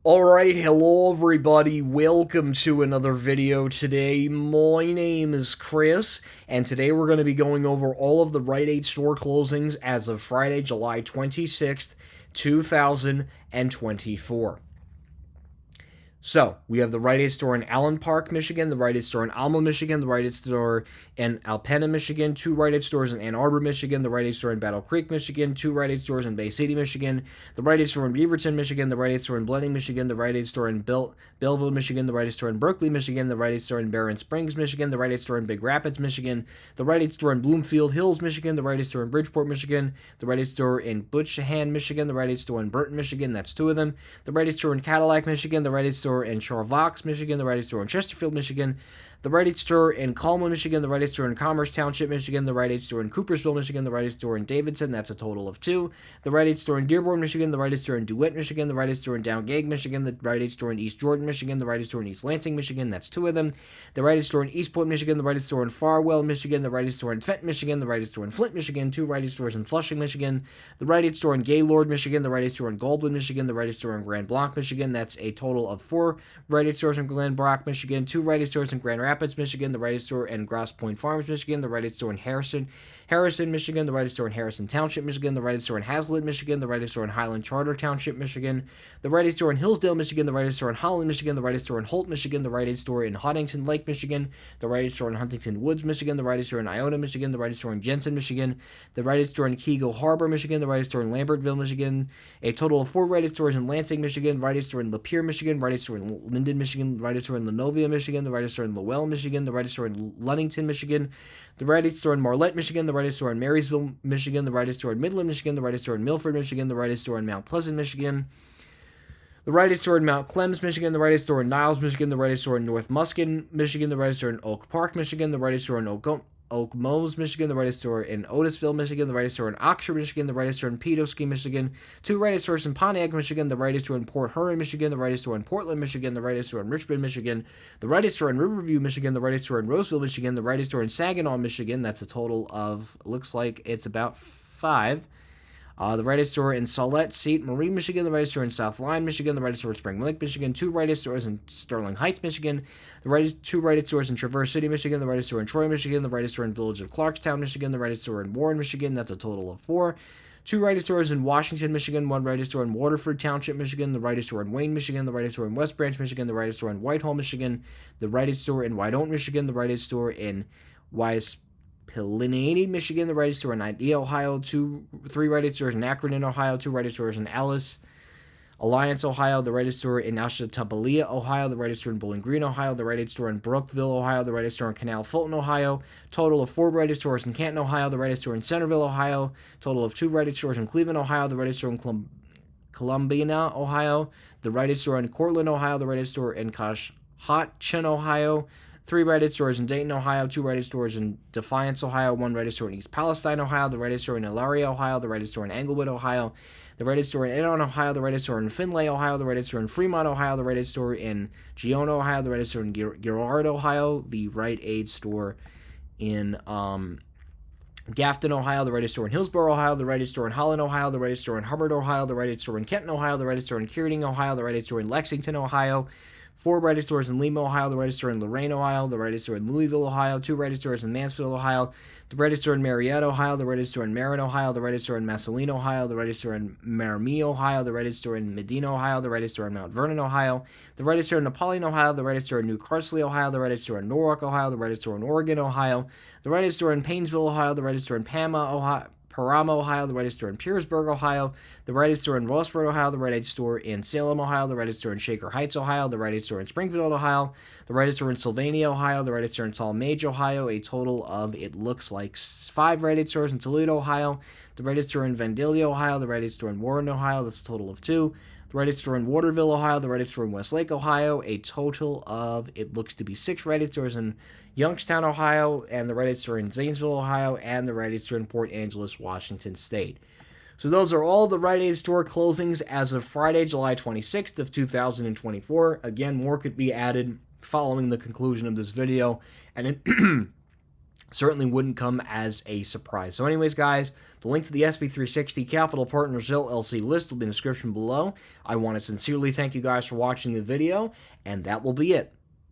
Alright, hello everybody, welcome to another video today. My name is Chris, and today we're going to be going over all of the Rite Aid store closings as of Friday, July 26th, 2024. So, we have the Rite Aid store in Allen Park, Michigan, the Rite Aid store in Alma, Michigan, the Rite Aid store in Alpena, Michigan, two Rite Aid stores in Ann Arbor, Michigan, the Rite Aid store in Battle Creek, Michigan, two Rite Aid stores in Bay City, Michigan, the Rite Aid store in Beaverton, Michigan, the Rite Aid store in Blenheim, Michigan, the Rite Aid store in Belleville, Michigan, the Rite Aid store in Berkeley, Michigan, the Rite Aid store in Barron Springs, Michigan, the Rite Aid store in Big Rapids, Michigan, the Rite Aid store in Bloomfield Hills, Michigan, the Rite Aid store in Bridgeport, Michigan, the Rite Aid store in Buchanan, Michigan, the Rite Aid store in Burton, Michigan, that's two of them, the Rite Aid store in Cadillac, Michigan, the Rite Aid store in Charlevoix, Michigan, the Rite Aid store in Chesterfield, Michigan, the Rite Aid store in Colma, Michigan, the Rite Aid store in Commerce Township, Michigan, the Rite Aid store in Coopersville, Michigan, the Rite Aid store in Davidson, that's a total of two, the Rite Aid store in Dearborn, Michigan, the Rite Aid store in DeWitt, Michigan, the Rite Aid store in Downgate, Michigan, the Rite Aid store in East Jordan, Michigan, the Rite Aid store in East Lansing, Michigan, that's two of them, the Rite Aid store in East Point, Michigan, the Rite Aid store in Farwell, Michigan, the Rite Aid store in Fenton, Michigan, the Rite Aid store in Flint, Michigan, two Rite Aid stores in Flushing, Michigan, the Rite Aid store in Gaylord, Michigan, the Rite Aid store in Goldwyn, Michigan, the Rite Aid store in Grand Blanc, Michigan, that's a total of four Rite Aid stores in Glen Brock, Michigan, two Rite Aid stores in Grand Rapids, Michigan, the Rite Aid store in Grosse Pointe Farms, Michigan, the Rite Aid store in Harrison, Michigan, the Rite Aid store in Harrison Township, Michigan, the Rite Aid store in Hazlitt, Michigan, the Rite Aid store in Highland Charter Township, Michigan, the Rite Aid store in Hillsdale, Michigan, the Rite Aid store in Holland, Michigan, the Rite Aid store in Holt, Michigan, the Rite Aid store in Huntington Lake, Michigan, the Rite Aid store in Huntington Woods, Michigan, the Rite Aid store in Iona, Michigan, the Rite Aid store in Jensen, Michigan, the Rite Aid store in Keego Harbor, Michigan, the Rite Aid store in Lambertville, Michigan, a total of four Rite Aid stores in Lansing, Michigan, Rite Aid store in Lapeer, Michigan, Rite Aid store in Linden, Michigan, Rite Aid store in Lenovia, Michigan, the Rite Aid store in Lowell, Michigan, the Rite Aid store in Ludington, Michigan, the Rite Aid store in Marlette, Michigan, the Rite Aid store in Marysville, Michigan, the Rite Aid store in Midland, Michigan, the Rite Aid store in Milford, Michigan, the Rite Aid store in Mount Pleasant, Michigan, the Rite Aid store in Mount Clemens, Michigan, the Rite Aid store in Niles, Michigan, the Rite Aid store in North Muskin, Michigan, the Rite Aid store in Oak Park, Michigan, the Rite Aid store in Oak Moles, Michigan, the Rite Aid store in Otisville, Michigan, the Rite Aid store in Oxford, Michigan, the Rite Aid store in Petoskey, Michigan, two Rite Aid stores in Pontiac, Michigan, the Rite Aid store in Port Huron, Michigan, the Rite Aid store in Portland, Michigan, the Rite Aid store in Richmond, Michigan, the Rite Aid store in Riverview, Michigan, the Rite Aid store in Roseville, Michigan, the Rite Aid store in Saginaw, Michigan, that's a total of, looks like it's about five. The Rite Aid store in Saulette, St. Marie, Michigan, the Rite Aid store in South Lyon, Michigan, the Rite Aid store in Spring Lake, Michigan, two Rite Aid stores in Sterling Heights, Michigan, two Rite Aid stores in Traverse City, Michigan, the Rite Aid store in Troy, Michigan, the Rite Aid store in Village of Clarkstown, Michigan, the Rite Aid store in Warren, Michigan, that's a total of four. Two Rite Aid stores in Washington, Michigan, one Rite Aid store in Waterford Township, Michigan, the Rite Aid store in Wayne, Michigan, the Rite Aid store in West Branch, Michigan, the Rite Aid store in Whitehall, Michigan, the Rite Aid store in Wyandotte, Michigan, the Rite Aid store in Pellinati, Michigan, the Rite Aid store in Idea, Ohio, three Rite Aid stores in Akron, Ohio, two Rite Aid stores in Alice, Alliance, Ohio, the Rite Aid store in Ashtabula, Ohio, the Rite Aid store in Bowling Green, Ohio, the Rite Aid store in Brookville, Ohio, the Rite Aid store in Canal Fulton, Ohio, total of four Rite Aid stores in Canton, Ohio, the Rite Aid store in Centerville, Ohio, total of two Rite Aid stores in Cleveland, Ohio, the Rite Aid store in Columbia, Ohio, the Rite Aid store in Cortland, Ohio, the Rite Aid store in Coshocton, Ohio, three Rite Aid stores in Dayton, Ohio, two Rite Aid stores in Defiance, Ohio, one Rite Aid store in East Palestine, Ohio, the Rite Aid store in Elaria, Ohio, the Rite Aid store in Englewood, Ohio, the Rite Aid store in Edon, Ohio, the Rite Aid store in Findlay, Ohio, the Rite Aid store in Fremont, Ohio, the Rite Aid store in Giona, Ohio, the Rite Aid store in Girard, Ohio, the Rite Aid store in Grafton, Ohio, the Rite Aid store in Hillsborough, Ohio, the Rite Aid store in Holland, Ohio, the Rite Aid store in Hubbard, Ohio, the Rite Aid store in Kenton, Ohio, the Rite Aid store in Keating, Ohio, the Rite Aid store in Lexington, Ohio, four Rite Aid stores in Lima, Ohio, the Rite Aid store in Lorain, Ohio, the Rite Aid store in Louisville, Ohio, two Rite Aid stores in Mansfield, Ohio, the Rite Aid store in Marietta, Ohio, the Rite Aid store in Marin, Ohio, the Rite Aid store in Massillon, Ohio, the Rite Aid store in Maramie, Ohio, the Rite Aid store in Medina, Ohio, the Rite Aid store in Mount Vernon, Ohio, the Rite Aid store in Napoleon, Ohio, the Rite Aid store in New Carsley, Ohio, the Rite Aid store in Norwalk, Ohio, the Rite Aid store in Oregon, Ohio, the Rite Aid store in Painesville, Ohio, the Rite Aid store in Parama, Ohio, the Rite Aid store in Petersburg, Ohio, the Rite Aid store in Rossford, Ohio, the Rite Aid store in Salem, Ohio, the Rite Aid store in Shaker Heights, Ohio, the Rite Aid store in Springfield, Ohio, the Rite Aid store in Sylvania, Ohio, the Rite Aid store in Tallmadge, Ohio, a total of, it looks like, five Rite Aid stores in Toledo, Ohio, the Rite Aid store in Vandalia, Ohio, the Rite Aid store in Warren, Ohio, that's a total of two, the Rite Aid store in Waterville, Ohio, the Rite Aid store in Westlake, Ohio, a total of, it looks to be six Rite Aid stores in Youngstown, Ohio, and the Rite Aid store in Zanesville, Ohio, and the Rite Aid store in Port Angeles, Washington State. So those are all the Rite Aid store closings as of Friday, July 26th of 2024. Again, more could be added following the conclusion of this video. And certainly wouldn't come as a surprise. So anyways, guys, the link to the SB360 Capital Partners LLC list will be in the description below. I want to sincerely thank you guys for watching the video, and that will be it.